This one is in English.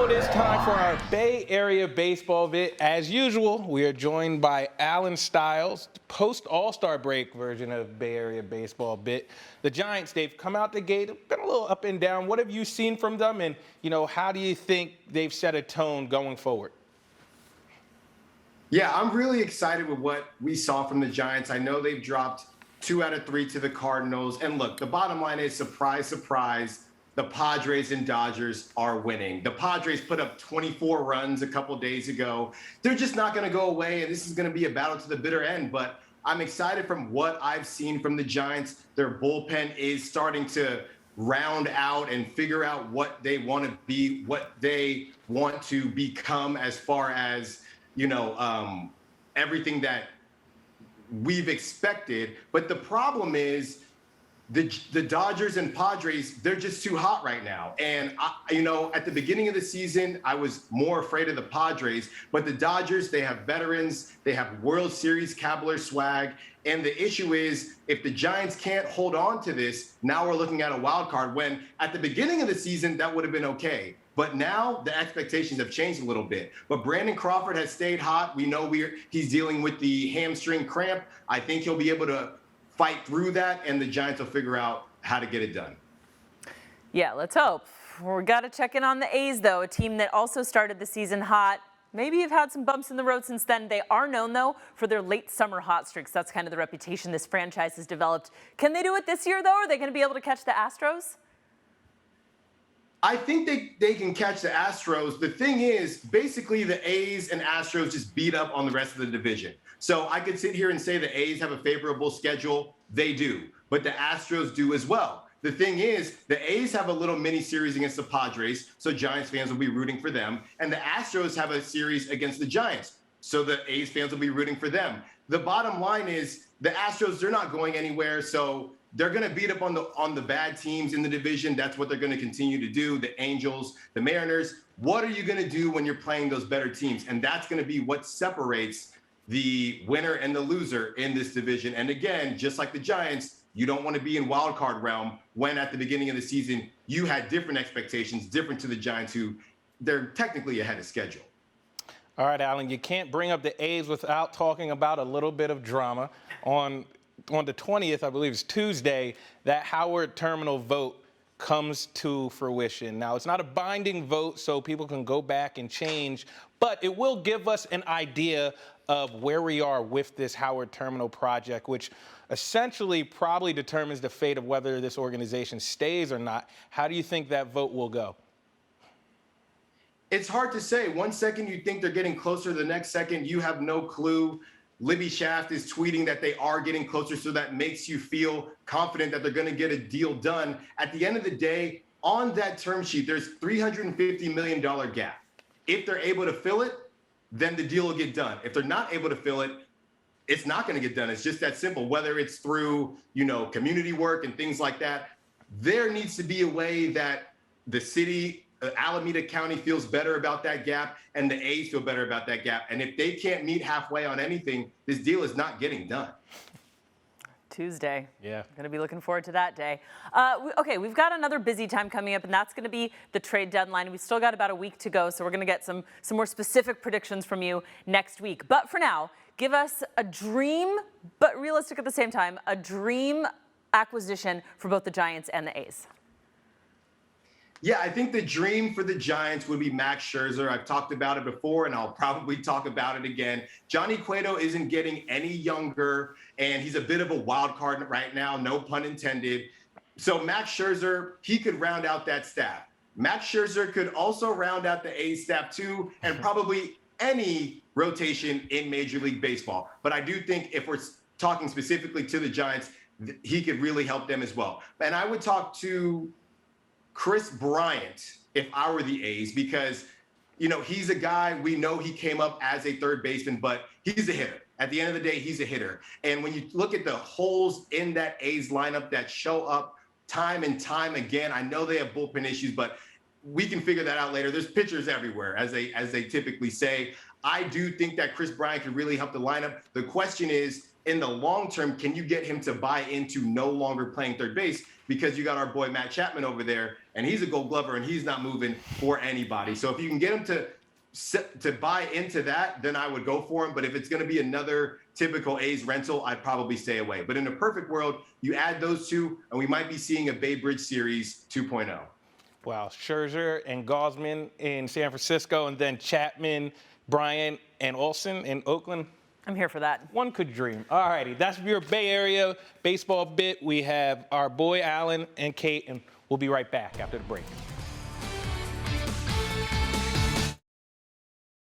It is time for our Bay Area baseball bit. As usual, we are joined by Alan Stiles, post All-Star break version of Bay Area baseball bit. The Giants, they've come out the gate, been a little up and down. What have you seen from them, and how do you think they've set a tone going forward? Yeah, I'm really excited with what we saw from the Giants. I know they've dropped 2 out of 3 to the Cardinals. And look, the bottom line is, surprise, surprise, the Padres and Dodgers are winning. The Padres put up 24 runs a couple days ago. They're just not going to go away, and this is going to be a battle to the bitter end. But I'm excited from what I've seen from the Giants. Their bullpen is starting to round out and figure out what they want to be, what they want to become as far as, everything that we've expected. But the problem is the Dodgers and Padres, they're just too hot right now. And, at the beginning of the season, I was more afraid of the Padres. But the Dodgers, they have veterans. They have World Series caliber swag. And the issue is, if the Giants can't hold on to this, now we're looking at a wild card, when at the beginning of the season, that would have been okay. But now the expectations have changed a little bit. But Brandon Crawford has stayed hot. We know he's dealing with the hamstring cramp. I think he'll be able to fight through that, and the Giants will figure out how to get it done. Yeah, let's hope. We got to check in on the A's, though, a team that also started the season hot. Maybe you've had some bumps in the road since then. They are known, though, for their late summer hot streaks. That's kind of the reputation this franchise has developed. Can they do it this year, though? Are they going to be able to catch the Astros? I think they can catch the Astros. The thing is, basically, the A's and Astros just beat up on the rest of the division. So I could sit here and say the A's have a favorable schedule. They do. But the Astros do as well. The thing is, the A's have a little mini series against the Padres, so Giants fans will be rooting for them. And the Astros have a series against the Giants, so the A's fans will be rooting for them. The bottom line is, the Astros, they're not going anywhere, so they're going to beat up on the bad teams in the division. That's what they're going to continue to do. The Angels, the Mariners. What are you going to do when you're playing those better teams? And that's going to be what separates the winner and the loser in this division. And again, just like the Giants, you don't want to be in wild card realm when at the beginning of the season you had different expectations, different to the Giants, who they're technically ahead of schedule. All right, Alan, you can't bring up the A's without talking about a little bit of drama. On the 20th, I believe it's Tuesday, that Howard Terminal vote comes to fruition. Now, it's not a binding vote, so people can go back and change, but it will give us an idea of where we are with this Howard Terminal project, which essentially probably determines the fate of whether this organization stays or not. How do you think that vote will go? It's hard to say. One second you think they're getting closer, the next second you have no clue. Libby Shaft is tweeting that they are getting closer, so that makes you feel confident that they're going to get a deal done. At the end of the day, on that term sheet, there's $350 million gap. If they're able to fill it, then the deal will get done. If they're not able to fill it, it's not going to get done. It's just that simple. Whether it's through, community work and things like that, there needs to be a way that the city, Alameda County, feels better about that gap, and the A's feel better about that gap. And if they can't meet halfway on anything, this deal is not getting done. Tuesday. Yeah. Going to be looking forward to that day. Okay, we've got another busy time coming up, and that's going to be the trade deadline. We've still got about a week to go, so we're going to get some more specific predictions from you next week. But for now, give us a dream, but realistic at the same time, a dream acquisition for both the Giants and the A's. Yeah, I think the dream for the Giants would be Max Scherzer. I've talked about it before, and I'll probably talk about it again. Johnny Cueto isn't getting any younger, and he's a bit of a wild card right now, no pun intended. So Max Scherzer, he could round out that staff. Max Scherzer could also round out the A's staff too, and probably any rotation in Major League Baseball. But I do think if we're talking specifically to the Giants, he could really help them as well. And I would talk to Chris Bryant if I were the A's, because, he's a guy, we know he came up as a third baseman, but he's a hitter. At the end of the day, he's a hitter. And when you look at the holes in that A's lineup that show up time and time again, I know they have bullpen issues, but we can figure that out later. There's pitchers everywhere, as they typically say. I do think that Chris Bryant could really help the lineup. The question is, in the long term, can you get him to buy into no longer playing third base? Because you got our boy Matt Chapman over there. and he's a Gold Glover, and he's not moving for anybody. So if you can get him to buy into that, then I would go for him. But if it's going to be another typical A's rental, I'd probably stay away. But in a perfect world, you add those two, and we might be seeing a Bay Bridge Series 2.0. Wow, Scherzer and Gausman in San Francisco, and then Chapman, Bryant, and Olsen in Oakland. I'm here for that. One could dream. All righty, that's your Bay Area baseball bit. We have our boy Alan and Kate, and we'll be right back after the break.